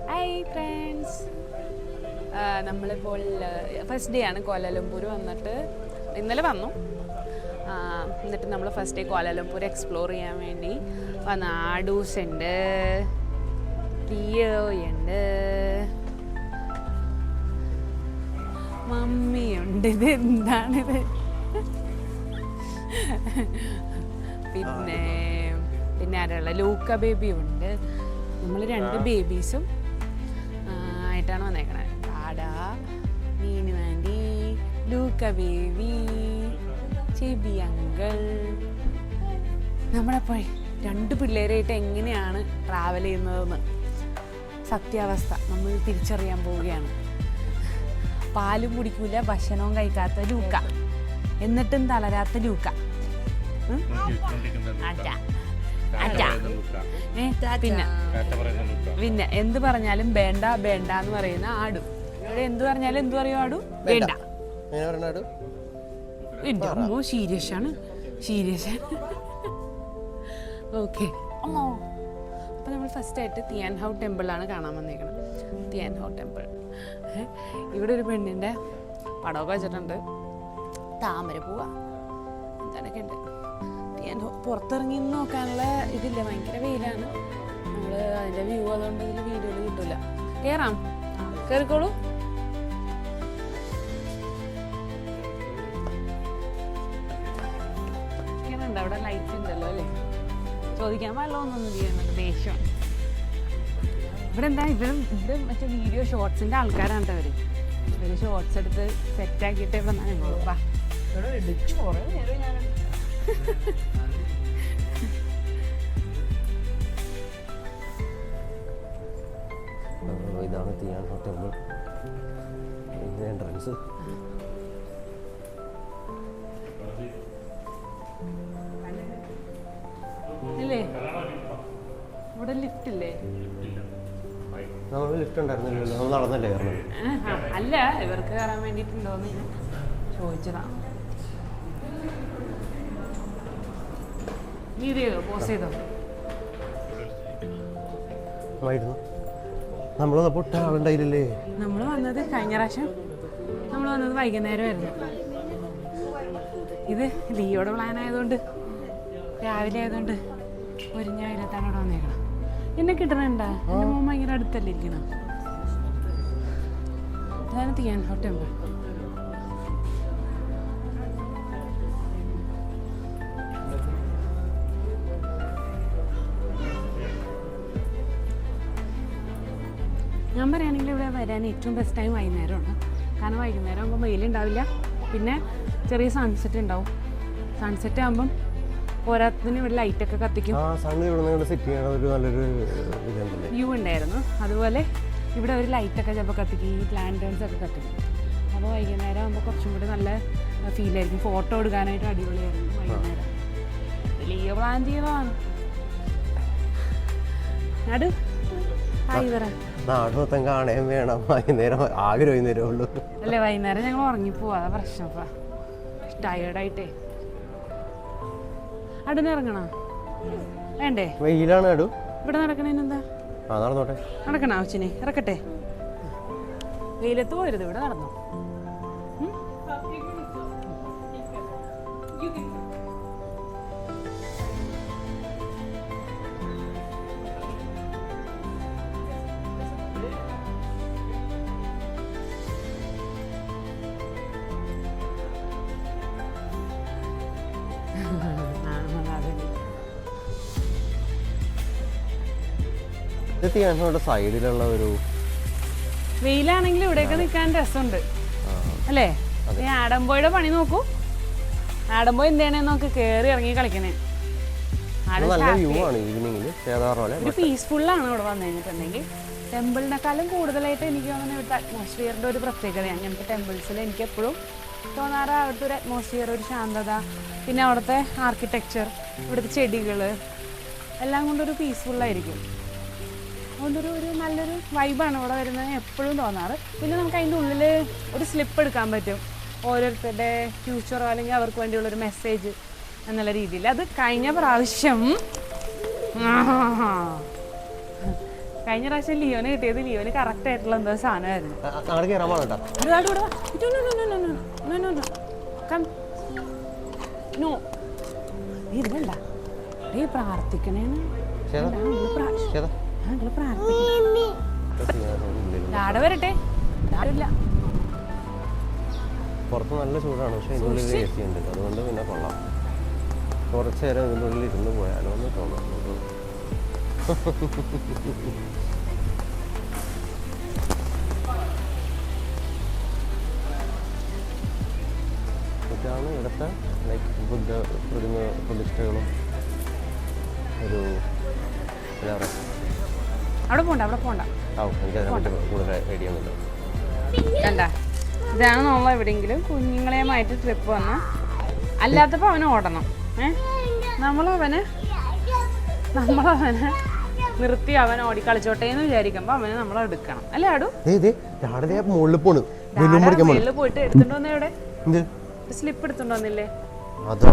Hi friends, നമ്മളിപ്പോൾ first day ആണ് കോലാലംപൂർ വന്നിട്ട്. ഇന്നലെ വന്നു. എന്നിട്ട് നമ്മൾ ഫസ്റ്റ് ഡേ കോലാലംപൂർ എക്സ്പ്ലോർ ചെയ്യാൻ വേണ്ടി വന്ന. ആഡൂസ് ഉണ്ട്, ലിയോ ഉണ്ട്, മമ്മിയുണ്ട്. ഇത് എന്താണിത്? പിന്നെ ആരുള്ള ലൂക്ക ബേബി ഉണ്ട്. നമ്മൾ 2 ബേബീസും ആയിട്ടാണ് വന്നേക്കണത്. പാട, മീനു ആൻറ്റി, ലൂക്ക ബേബി, ചെബി അങ്കിൾ. നമ്മളപ്പോൾ 2 പിള്ളേരായിട്ട് എങ്ങനെയാണ് ട്രാവൽ ചെയ്യുന്നതെന്ന് സത്യാവസ്ഥ നമ്മൾ തിരിച്ചറിയാൻ പോവുകയാണ്. പാലും കുടിക്കൂല, ഭക്ഷണവും കഴിക്കാത്ത ലൂക്ക, എന്നിട്ടും തളരാത്ത ലൂക്ക. പിന്നെ എന്ത് പറഞ്ഞാലും വേണ്ട വേണ്ട എന്ന് പറയുന്ന ആടു. ഇവിടെ എന്ത് പറഞ്ഞാലും എന്ത് പറയും ആടു? വേണ്ട. എന്റെ അമ്മോ, സീരിയസ് ആണ്. ഓക്കെ അമ്മോ. അപ്പോൾ നമ്മൾ ഫസ്റ്റായിട്ട് തിയാൻ ഹൗ ടെമ്പിളാണ് കാണാൻ വന്നേക്കുന്നത്. Tien how temple. ഇവിടെ ഒരു പെണ്ണിൻ്റെ പടമൊക്കെ വെച്ചിട്ടുണ്ട്. താമര പോവാ എന്താണൊക്കെ ഉണ്ട്. തിയാൻ ഹൗ പുറത്തിറങ്ങി നോക്കാനുള്ള ഇതില്ല, ഭയങ്കര വെയിലാണ്. നമ്മൾ അതിൻ്റെ വ്യൂ അതുകൊണ്ട് ഇതിൽ വീഡിയോയിൽ കിട്ടില്ല. കയറാം, കയറിക്കോളൂ. ഇങ്ങനെയുണ്ട്, അവിടെ ലൈറ്റ് ഉണ്ടല്ലോ അല്ലേ? ചോദിക്കാൻ വെള്ളമൊന്നും ചെയ്യുന്നുണ്ട്, ദേഷ്യമാണ്. ഇവിടെ എന്താ, ഇവിടെ മറ്റേ വീഡിയോ ഷോർട്സിൻ്റെ ആൾക്കാരാണ് അവർ. ഇവർ ഷോർട്സ് എടുത്ത് സെറ്റാക്കിയിട്ട് ഇവിടെ ഞങ്ങളും വാ. ഇതാണ് തിയാൻ ഹൗ ടെമ്പിൾ എൻട്രൻസ്. ഇല്ലേ? ഇവിടെ ലിഫ്റ്റ് ഇല്ലേ? നമ്മൾ ലിഫ്റ്റ് ഉണ്ടായിരുന്നില്ലല്ലോ, നമ്മൾ നടന്നല്ലേ കയറുന്നത്. അല്ല, ഇവർക്ക് കയറാൻ വേണ്ടിയിട്ടുണ്ടോന്ന് ചോദിച്ചതാ. വീഡിയോ പോസ്റ്റ് ചെയ്തോ? നമ്മൾ വന്നപ്പോൾ ആളുണ്ടായില്ലേ? നമ്മൾ വന്നത് കഴിഞ്ഞ പ്രാവശ്യം നമ്മൾ വന്നത് വൈകുന്നേരമായിരുന്നു. ഇത് ലിയോടെ പ്ലാൻ ആയതുകൊണ്ട് രാവിലെ ആയതുകൊണ്ട് ഒരുഞ്ഞായിരത്താണ് ഇവിടെ വന്നേക്കണം. എന്നെ കിട്ടണണ്ടാ? എൻ്റെ മോൻ ഭയങ്കര അടുത്തല്ലേ ഇരിക്കണം. അതാണ് തിയാൻ ഹൗ ടെമ്പിൾ. ഞാൻ പറയുകയാണെങ്കിൽ ഇവിടെ വരാൻ ഏറ്റവും ബെസ്റ്റ് ടൈം വൈകുന്നേരമാണ്. കാരണം വൈകുന്നേരം ആകുമ്പോൾ വെയിലുണ്ടാവില്ല, പിന്നെ ചെറിയ സൺസെറ്റ് ഉണ്ടാവും. സൺസെറ്റ് ആകുമ്പം പോരാത്തതിന് ഇവിടെ ലൈറ്റൊക്കെ കത്തിക്കും. വ്യൂ ഉണ്ടായിരുന്നു. അതുപോലെ ഇവിടെ ഒരു ലൈറ്റൊക്കെ ചിലപ്പോൾ കത്തിക്കും, ഈ ലാൻറ്റേൺസ് ഒക്കെ കത്തിക്കും. അപ്പോൾ വൈകുന്നേരം ആകുമ്പോൾ കുറച്ചും കൂടി നല്ല ഫീലായിരിക്കും. ഫോട്ടോ എടുക്കാനായിട്ട് അടിപൊളിയായിരുന്നു വൈകുന്നേരം. വലിയ പ്ലാൻ ചെയ്തതാണ്. അടു ഹായ് പറ. നാട് മൊത്തം കാണാൻ വേണം. വൈകുന്നേരം ആകെ വൈകുന്നേരം ഉള്ളൂ അല്ലേ? വൈകുന്നേരം ഞങ്ങൾ ഉറങ്ങിപ്പോവാ, അതാ പ്രശ്നം. ടയേർഡായിട്ടേ. അടുന്ന് ഇറങ്ങണോ വേണ്ടേ? വെയിലാണ് അടു. ഇവിടെ നടക്കണേനെന്താ? നടന്നോട്ടെ. നടക്കണ ആവശ്യനെ ഇറക്കട്ടെ. വെയിലത്ത് പോരുത്, ഇവിടെ നടന്നോ. സൈഡിലുള്ള ഒരു വെയിലാണെങ്കിൽ ഇവിടെയൊക്കെ നിൽക്കാൻ രസമുണ്ട് അല്ലേ? ഈ ആഡംബോയുടെ പണി നോക്കൂ. ആഡംബോ എന്താണ് നോക്ക്, കേറി ഇറങ്ങി കളിക്കണേ. ഒരു പീസ്ഫുള്ളാണ് ഇവിടെ വന്നു കഴിഞ്ഞിട്ടുണ്ടെങ്കിൽ. ടെമ്പിളിനെക്കാളും കൂടുതലായിട്ട് എനിക്ക് തോന്നുന്നത് ഇവിടുത്തെ അറ്റ്മോസ്ഫിയറിൻ്റെ ഒരു പ്രത്യേകതയാണ്. ഞങ്ങൾക്ക് ടെമ്പിൾസിൽ എനിക്ക് എപ്പോഴും തോന്നാറ് അവിടുത്തെ ഒരു അറ്റ്മോസ്ഫിയർ, ഒരു ശാന്തത, പിന്നെ അവിടുത്തെ ആർക്കിടെക്ചർ, ഇവിടുത്തെ ചെടികൾ എല്ലാം കൊണ്ടൊരു പീസ്ഫുള്ളായിരിക്കും. അതുകൊണ്ടൊരു നല്ലൊരു വൈബാണ് ഇവിടെ വരുന്നത് എപ്പോഴും തോന്നാറ്. പിന്നെ നമുക്ക് അതിൻ്റെ ഉള്ളിൽ ഒരു സ്ലിപ്പ് എടുക്കാൻ പറ്റും, ഓരോരുത്തരുടെ ഫ്യൂച്ചറോ അല്ലെങ്കിൽ അവർക്ക് വേണ്ടിയുള്ളൊരു മെസ്സേജ് എന്നുള്ള രീതിയിൽ. അത് കഴിഞ്ഞ പ്രാവശ്യം കഴിഞ്ഞ പ്രാവശ്യം ലിയോന് കിട്ടിയത് ലിയോന് കറക്റ്റ് ആയിട്ടുള്ള എന്തോ സാധനമായിരുന്നു. പ്രാർത്ഥിക്കണേന്ന് വരട്ടെ. പുറത്ത് നല്ല ചൂടാണ്, പക്ഷെ ഇതിനുള്ളിൽ AC ഉണ്ട്, അതുകൊണ്ട് പിന്നെ കൊള്ളാം. കുറച്ച് നേരം ഇതിനുള്ളിൽ ഇരുന്ന് പോയാലോ എന്ന് തോന്നുന്നു. ഇതാണ് ഇവിടുത്തെ ലൈക്ക് ബുദ്ധ പ്രതിഷ്ഠകളും ഒരു എന്താ പറയുക. അവിടെ പോണ്ട, അവിടെ പോണ്ട. എനിക്കതിനെപ്പറ്റി കൂടുതൽ ഐഡിയ ഒന്നുമില്ല. കണ്ട, ഇതാണ് നമ്മൾ എവിടെയെങ്കിലും കുഞ്ഞുങ്ങളെയുമായിട്ട് ട്രിപ്പ് വന്ന്, അല്ലാത്തപ്പോൾ അവന് ഓടണം. നമ്മളവനെ നിർത്തി അവൻ ഓടിക്കളിച്ചോട്ടെ എന്ന് വിചാരിക്കുമ്പോൾ അവനെ നമ്മൾ എടുക്കണം, അല്ലേ ആടു? മുകളിൽ പോയിട്ട് എടുത്തിട്ട് വന്ന എവിടെ സ്ലിപ്പ് എടുത്തിട്ട് വന്നില്ലേ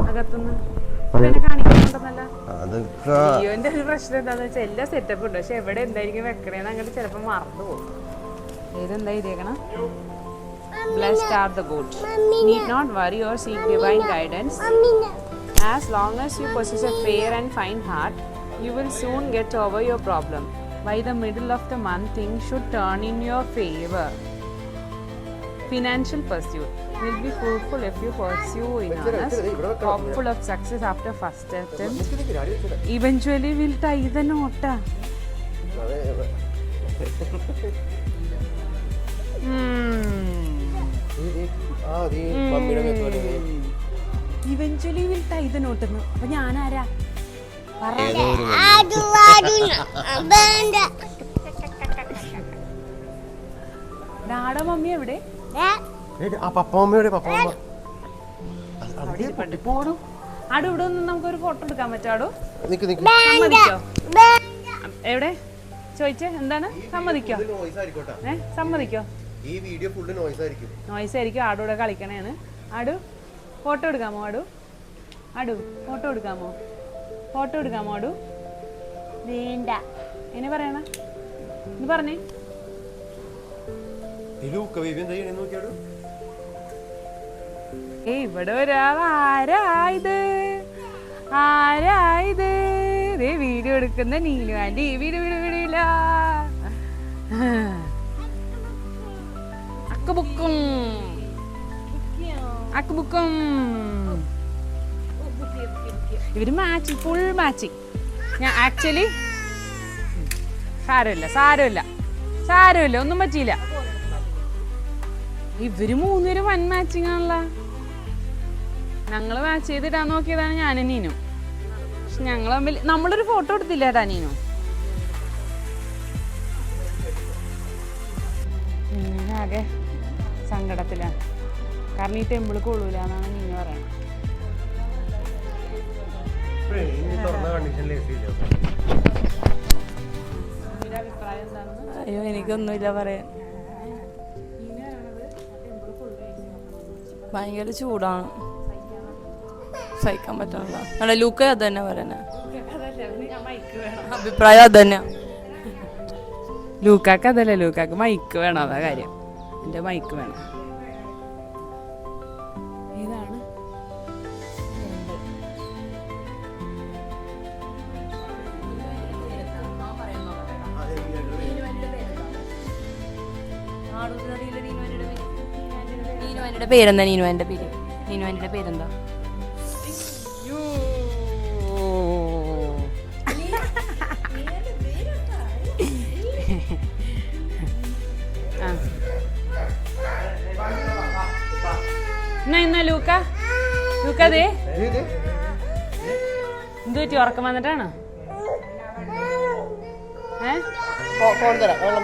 അകത്തുനിന്ന്? ലിയോന്റെ ഒരു പ്രശ്നം എന്താന്ന് വെച്ചാൽ എല്ലാ സെറ്റപ്പ് ഉണ്ട്, പക്ഷെ എവിടെ എന്തായിരിക്കും വെക്കണേന്ന് അങ്ങോട്ട് ചിലപ്പോൾ മറന്നു പോകും. ഏതെന്താ ഇരിക്കണം? Blessed are the good. Need not worry or seek divine guidance. As long as you possess a fair and fine heart, you will soon get over your problem. By the middle of the month, things should turn in your favor. Financial pursuit will be fruitful if you pursue in earnest. Hopeful of success after first attempt. Eventually, will tie the knot. Eventually will tie the knot. അപ്പൊ ഞാനാരാ? Dada mummy എവിടെ? ആടു ഇവിടെ നിന്ന് നമുക്കൊരു photo എടുക്കാൻ പറ്റാടോ? സമ്മതിക്കോ? എവിടെ ചോദിച്ചേ? എന്താണ്? സമ്മതിക്കോ? സമ്മതിക്കോ? ഈ വീഡിയോ ഫുള്ള് നോയ്സ് ആയിരിക്കും. നോയ്സ് ആയിരിക്കും. ആടൂടെ കളിക്കണേന്ന്. ആടു ഫോട്ടോ എടുക്കാമോ? ആടു ഫോട്ടോ എടുക്കാമോ? ഫോട്ടോ എടുക്കാമോ ആടു? വേണ്ട. എന്നെ പറയണ നീ പറഞ്ഞേ. ഇവിടെ ഒരാൾ ആരായത്? വീഡിയോ എടുക്കുന്ന നീനു ആന്റി. വീടില്ല അക്കുബുക്കും ഇവര് മാച്ചിങ്, ഫുൾ മാച്ചിങ്. ഞാൻ ആക്ച്വലി സാരമില്ല ഒന്നും പറ്റിയില്ല. ഇവര് മൂന്നുപേരും വൻ മാച്ചിങ് ആണല്ലോ. ഞങ്ങള് മാച്ച് ചെയ്തിടാൻ നോക്കിയതാണ് ഞാനും നീനും. പക്ഷെ ഞങ്ങൾ തമ്മിൽ നമ്മളൊരു ഫോട്ടോ എടുത്തില്ല ഏട്ടാ നീനു. ആകെ സങ്കടത്തിലാണ്, കാരണം ഈ ടെമ്പിൾ കൊള്ളൂല എന്നാണ് നീന പറയുന്നത്. അയ്യോ എനിക്കൊന്നുമില്ല പറയാൻ. ഭയങ്കര ചൂടാണ്, സഹിക്കാൻ പറ്റണില്ല. അല്ല ലൂക്ക അത് തന്നെ പറയുന്നത്, അഭിപ്രായം അത് തന്നെ. ലൂക്കാക്ക് അതല്ല, ലൂക്കാക്ക് മൈക്ക് വേണം, അതാ കാര്യം. എൻ്റെ മൈക്ക് വേണം. ഇതാണ് നീനുവാൻ്റെ പേരെന്താ? നീനുവാൻ്റെ പേരെന്താ? എന്നാ ലൂക്ക ദേ എന്ത് പറ്റി? ഉറക്കം വന്നിട്ടാണ്? വെള്ളം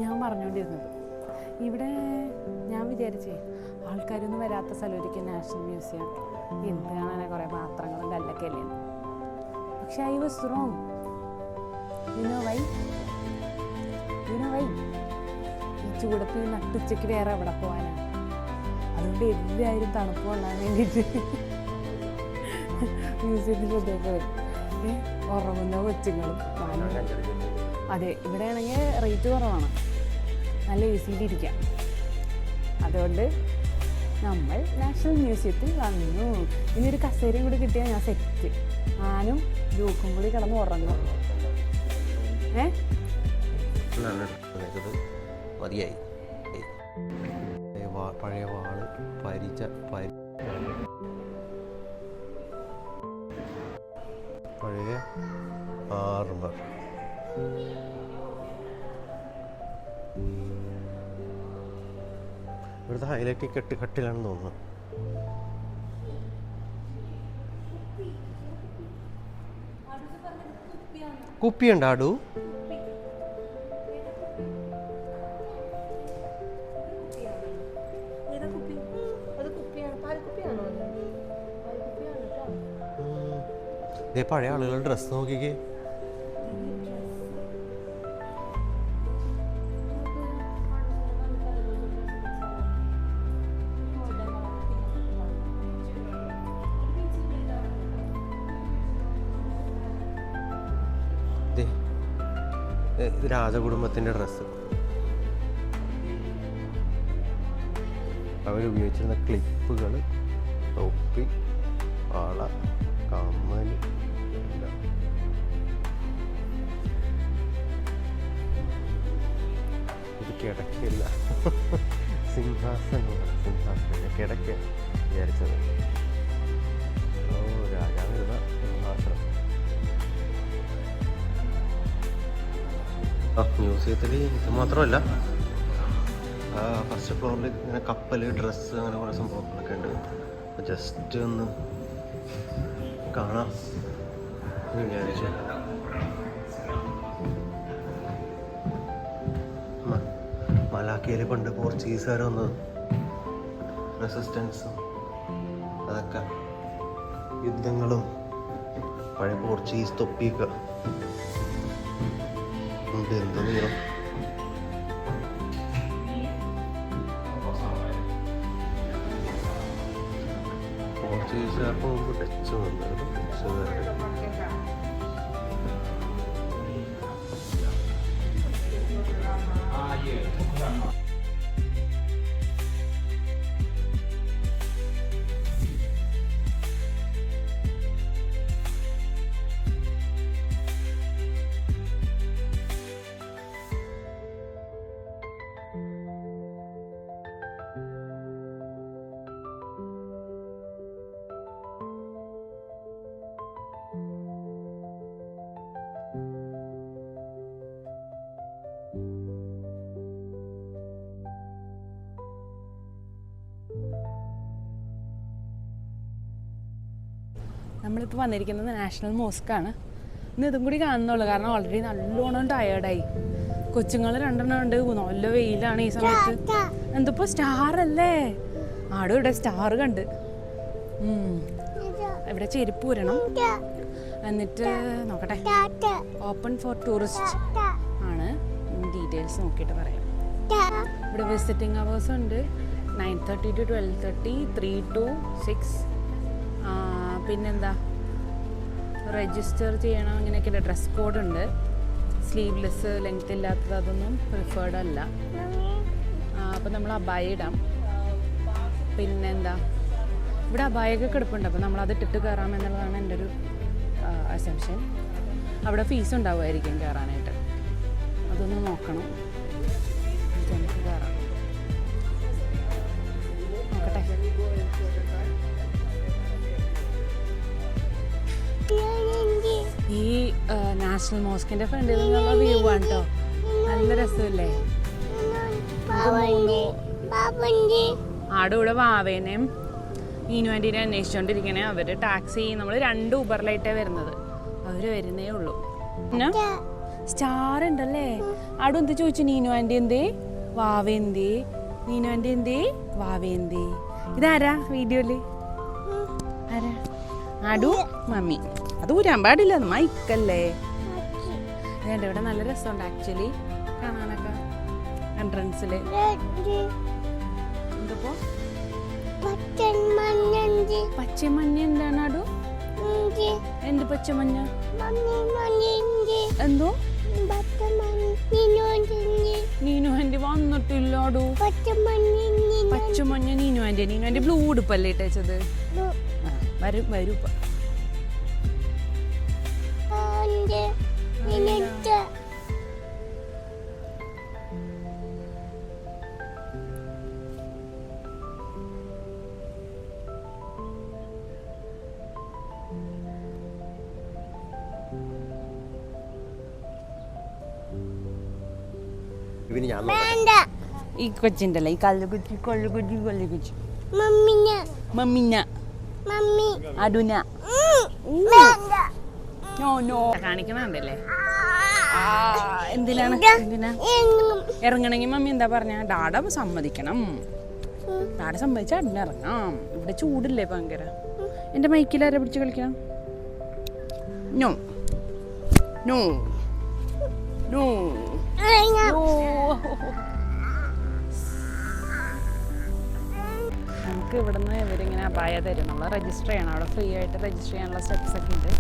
ഞാൻ പറഞ്ഞുകൊണ്ടിരുന്നത് ഇവിടെ ഞാൻ വിചാരിച്ചേ ആൾക്കാരൊന്നും വരാത്ത സ്ഥലമായിരിക്കും നാഷണൽ മ്യൂസിയം, എന്ത് കാണാനെ കുറേ പാത്രങ്ങളും കല്ലൊക്കെ അല്ലേ. പക്ഷെ I was wrong. You know Y? ഈ ചൂടത്ത് നട്ടുച്ചയ്ക്ക് വേറെ എവിടെ പോകാനാണ്? അതുകൊണ്ട് എല്ലാവരും തണുപ്പ് കൊള്ളാൻ വേണ്ടിയിട്ട് മ്യൂസിയത്തിൽ കൊണ്ടുപോയി വരും. ഉറങ്ങുന്ന കൊച്ചുങ്ങളും. അതെ, ഇവിടെ ആണെങ്കിൽ റേറ്റ് കുറവാണ്, നല്ല ഈസിയിലിരിക്കാം. അതുകൊണ്ട് നമ്മൾ നാഷണൽ മ്യൂസിയത്തിൽ വന്നു. ഇനി ഒരു കസേരയും കൂടി കിട്ടിയാൽ ഞാൻ സെറ്റ്. ഞാനും ലൂക്കും കൂടി കിടന്ന് ഉറങ്ങും. മതിയായി. പഴയ വാള് പഴയ ആർമർ. ഇവിടുത്തെ ഹൈലൈറ്റ് കട്ടിലാണെന്ന് തോന്നുന്നു. കുപ്പിയുണ്ട് ആടു. പഴയ ആളുകളുടെ ഡ്രസ്സ് നോക്കിക്കേ. രാജകുടുംബത്തിൻ്റെ ഡ്രസ്സ്, അവരുപയോഗിച്ചിരുന്ന ക്ലിപ്പുകൾ, തൊപ്പി, വള, കമ്മൽ, ഇത് കിടക്കില്ല, സിംഹാസനം കിടക്ക വിചാരിച്ചത്. ഓ, രാജാവിരുന്ന സിംഹാസനം. മ്യൂസിയത്തിൽ ഇത് മാത്രമല്ല, ഫസ്റ്റ് ഫ്ലോറിൽ ഇങ്ങനെ കപ്പൽ, ഡ്രസ്സ്, അങ്ങനെ കുറേ സംഭവങ്ങളൊക്കെ ഉണ്ട്. ജസ്റ്റ് ഒന്ന് കാണാം എന്ന് വിചാരിച്ചു. മലാക്കയിൽ പണ്ട് പോർച്ചുഗീസുകാർ വന്നത്, റെസിസ്റ്റൻസും അതൊക്കെ, യുദ്ധങ്ങളും പഴയ പോർച്ചുഗീസ് തൊപ്പിയൊക്കെ ഉണ്ട്. എന്ത് നീളം! പോർച്ചുഗീസുകാർക്ക് മുമ്പ് ഡച്ച് വന്നത്. നമ്മളിപ്പോൾ വന്നിരിക്കുന്നത് നാഷണൽ മോസ്കാണ്. ഇന്ന് ഇതും കൂടി കാണുന്നുള്ളൂ, കാരണം ഓൾറെഡി നല്ലോണം ടയേർഡായി. കൊച്ചുങ്ങൾ 2 ഉണ്ട്, നല്ല വെയിലാണ് ഈ സമയത്ത്. എന്തിപ്പോ സ്റ്റാർ അല്ലേ? ആടും ഇവിടെ സ്റ്റാർ കണ്ട്. ഇവിടെ ചെരുപ്പ് ഊരണം, എന്നിട്ട് നോക്കട്ടെ. ഓപ്പൺ ഫോർ ടൂറിസ്റ്റ് ആണ്, ഡീറ്റെയിൽസ് നോക്കിയിട്ട് പറയാം. ഇവിടെ വിസിറ്റിംഗ് അവേഴ്സ് ഉണ്ട്, 9:30 to 12:30, 3 to 6. പിന്നെന്താ, രജിസ്റ്റർ ചെയ്യണം, അങ്ങനെയൊക്കെയുള്ള ഡ്രസ് കോഡ് ഉണ്ട്. സ്ലീവ്ലെസ്, ലെങ്ത് ഇല്ലാത്തത് അതൊന്നും പ്രിഫേർഡ് അല്ല. അപ്പം നമ്മൾ അബായ ഇടാം. പിന്നെന്താ, ഇവിടെ അബായൊക്കെ കിടപ്പുണ്ട്, അപ്പം നമ്മളത് ഇട്ടിട്ട് കയറാമെന്നുള്ളതാണ് എൻ്റെ ഒരു അസംഷൻ. അവിടെ ഫീസ് ഉണ്ടാവുമായിരിക്കും കയറാനായിട്ട്, അതൊന്ന് നോക്കണം. നമുക്ക് കയറാം, നോക്കട്ടെ. ഈ നാഷണൽ മോസ്കിന്റെ ഫ്രണ്ടിൽ നിന്നുള്ള വ്യൂ ആണ് കേട്ടോ, നല്ല രസമല്ലേ? ആടെ ഇവിടെ വാവേനെയും മീനു ആൻറ്റീനെ അന്വേഷിച്ചുകൊണ്ടിരിക്കണേ. അവർ ടാക്സി, നമ്മൾ 2 ഊബറിലായിട്ടാണ് വരുന്നത്, അവർ വരുന്നേ ഉള്ളൂ. പിന്നെ സ്റ്റാർ ഉണ്ടല്ലേ. അവിടെ എന്ത് ചോദിച്ചു? നീനു ആൻറ്റി എന്തേ, വാവ എന്തേ, നീനു ആൻറ്റി എന്തേ, വാവ എന്തേ. ഇതാരാ വീഡിയോയില്? ആരാ? ആടു മമ്മി. അത് ഊരാൻ പാടില്ല, അത് മൈക്കല്ലേ. ഇതുണ്ട്, ഇവിടെ നല്ല രസമുണ്ട് ആക്ച്വലി കാണാനൊക്കെ. എൻട്രൻസില് എന്തപ്പോ പച്ചമഞ്ഞ. എന്താണ് ആടു? എന്ത് പച്ചമഞ്ഞ? എന്തോ നീനു ആൻറ്റി വന്നിട്ടില്ലാടു. പച്ചമഞ്ഞ നീനു ആൻറ്റി ബ്ലൂ ഉടുപ്പല്ലേ ഇട്ടേച്ചത്? വരും വരൂ. ഈ കൊച്ചിണ്ടല്ലേ, ഈ കല്ലുകുച്ചി മമ്മിഞ്ഞ അടുന കാണിക്കണല്ലേ. എന്തിനാ ഇറങ്ങണമെങ്കിൽ മമ്മി എന്താ പറഞ്ഞ? ഡാഡ സമ്മതിക്കണം. ഡാഡ സമ്മതിച്ച അടിന് ഇറങ്ങാം. ഇവിടെ ചൂടില്ലേ ഭയങ്കര. എന്റെ മൈക്കിലാരെ പിടിച്ച് കളിക്കണം? No no no. നമുക്ക് ഇവിടുന്ന് ഇവരിങ്ങനെ അപായ തരും. നമ്മൾ രജിസ്റ്റർ ചെയ്യണം. അവിടെ ഫ്രീ ആയിട്ട് രജിസ്റ്റർ ചെയ്യാനുള്ള സ്റ്റെപ്സ് ഒക്കെ ഉണ്ട്.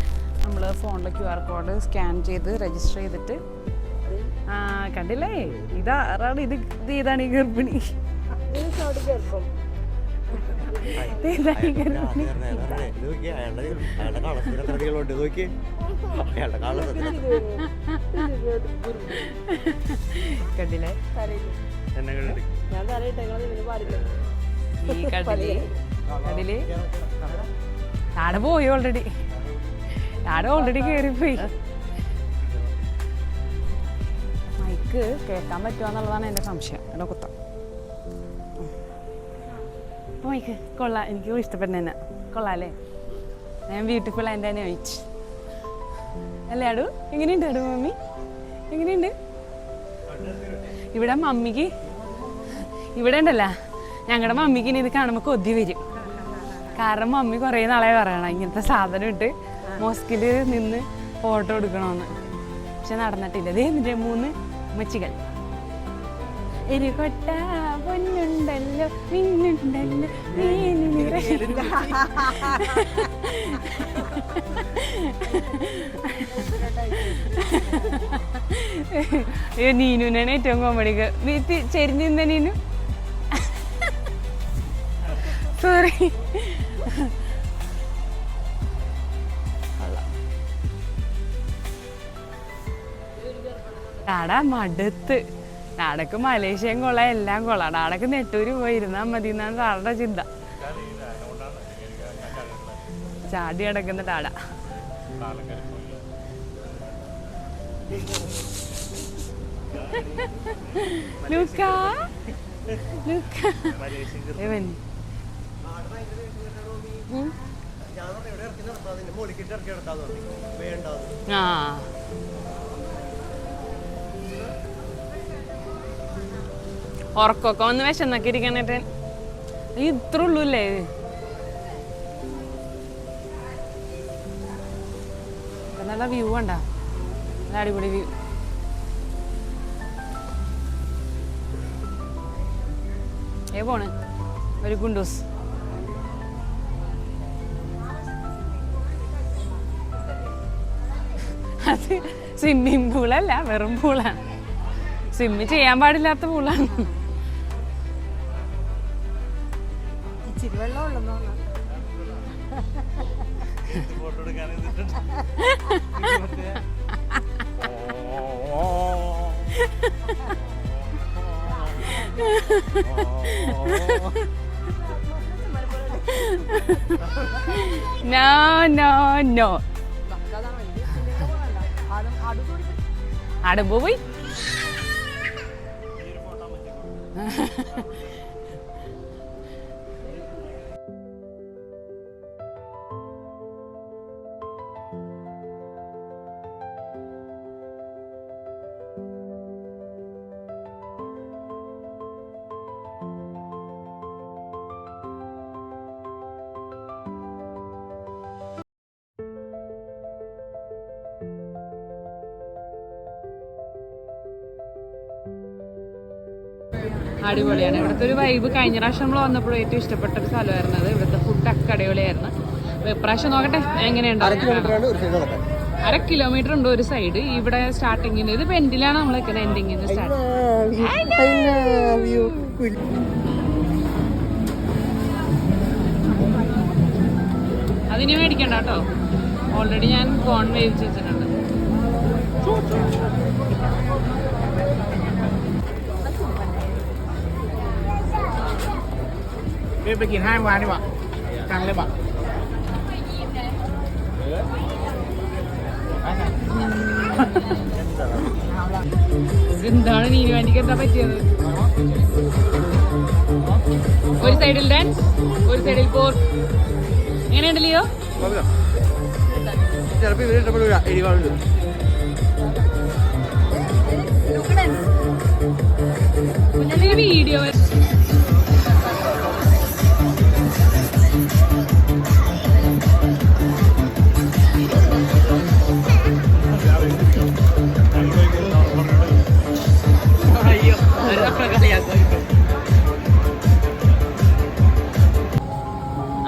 നമ്മൾ ഫോണിൽ QR കോഡ് സ്കാൻ ചെയ്ത് രജിസ്റ്റർ ചെയ്തിട്ട് കണ്ടില്ലേ, ഇതാണ് ഇതാണ് ഈ ഗർഭിണി. കണ്ടില്ലേ ഈ കണ്ടില്ലേ താടെ പോയി ഓൾറെഡി. താടെ ഓൾറെഡി കയറിപ്പോയി. മൈക്ക് കേൾക്കാൻ പറ്റുക എന്നുള്ളതാണ് എൻ്റെ സംശയം. എടാ കുത്താം മൈക്ക്. കൊള്ളാം, എനിക്ക് ഇഷ്ടപ്പെടുന്ന കൊള്ളാം അല്ലേ? ഞാൻ ബ്യൂട്ടിഫുൾ ആൻഡ് തന്നെ ചോദിച്ചു അല്ലേ ആടു? എങ്ങനെയുണ്ട് ആടു മമ്മി? എങ്ങനെയുണ്ട്? ഇവിടെ മമ്മിക്ക് ഇവിടെ ഉണ്ടല്ലോ, ഞങ്ങളുടെ മമ്മിക്ക് ഇനി ഇത് കാണുമ്പോൾ കൊതി വരും. കാരണം മമ്മി കുറേ നാളെ പറയണം ഇങ്ങനത്തെ സാധനം ഇട്ട് മോസ്കിൽ നിന്ന് ഫോട്ടോ എടുക്കണമെന്ന്. പക്ഷെ നടന്നിട്ടില്ല. ദേ 3 മച്ചികൾ. ഒരു കൊട്ട പൊന്നുണ്ടല്ലോ മിന്നുണ്ടല്ലോ നീനുനാണ് ഏറ്റവും കോമഡി. ചെരിഞ്ഞു നിന്ന നീനു. സോറി. ഡാഡ മടുത്ത്. ഡാഡക്ക് മലേഷ്യയും കൊള്ളാം, എല്ലാം കൊള്ളാം. ഡാഡക്ക് നെട്ടൂര് പോയിരുന്നാ മതി എന്നാണ് ഡാഡയുടെ ചിന്ത. ചാടി കിടക്കുന്ന ഡാഡ. ലൂക്കാ ആ ഉറക്കൊക്കെ വന്ന് വിശന്നൊക്കെ ഇരിക്കണേട്ട. ഇത്ര ഉള്ളൂല്ലേ? നല്ല വ്യൂ കണ്ടാ? നല്ല അടിപൊളി വ്യൂ. പോണ് ഒരു ഗുണ്ടൂസ്. അത് സ്വിമ്മിങ് പൂളല്ല, വെറും പൂളാണ്. സ്വിമ്മ് ചെയ്യാൻ പാടില്ലാത്ത പൂളാണ്. ഇച്ചിരി വെള്ളം ഉള്ളെന്നോ. No, no, no. ആടെ പോയി. അടിപൊളിയാണ് ഇവിടുത്തെ ഒരു വൈബ്. കഴിഞ്ഞ പ്രാവശ്യം നമ്മൾ വന്നപ്പോൾ ഏറ്റവും ഇഷ്ടപ്പെട്ട ഒരു സ്ഥലമായിരുന്നത്. ഇവിടുത്തെ ഫുഡൊക്കെ അടിപൊളിയായിരുന്നു. അപ്പോൾ ഇപ്രാവശ്യം നോക്കട്ടെ എങ്ങനെയുണ്ടാവും. 1/2 കിലോമീറ്റർ ഉണ്ട് ഒരു സൈഡ്. ഇവിടെ സ്റ്റാർട്ടിങ്ങിന് ഇത് പെൻഡിലാണ് നമ്മൾ നിൽക്കുന്നത്. എൻഡിങ്ങിന് സ്റ്റാർട്ട്. അതിന് മേടിക്കണ്ട കേട്ടോ. ഓൾറെഡി ഞാൻ കോൺ വേവിച്ച് വെച്ചിട്ടുണ്ട്.ไปกินห้างวานดีกว่ากันเลยบ่ എന്താണ് നീന് വേണ്ടിക്ക് എന്താ പറ്റിയത്? ഒരു സൈഡിൽ ഡാൻസ്, ഒരു സൈഡിൽ പോർക്ക്. എങ്ങനെയുണ്ടല്ലോ? ചിലപ്പോൾ ഇവര് ഇഷ്ടപ്പെടില്ല. എരിവാണ്. വീഡിയോ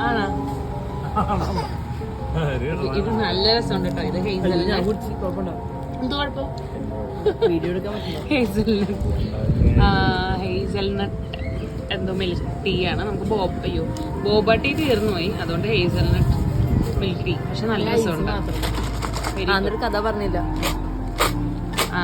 ആണോ? ഇത് നല്ല രസമുണ്ട് കേട്ടോ. ഇത് ഹേസൽനട്ട് എന്തോ മിൽക്ക് ടീ ആണ്. നമുക്ക് ബോബ ടീ തീർന്നു പോയി, അതുകൊണ്ട് ഹേസൽനട്ട് മിൽക്ക് ടീ. പക്ഷെ നല്ല രസമുണ്ട്. കഥ പറഞ്ഞില്ല. ആ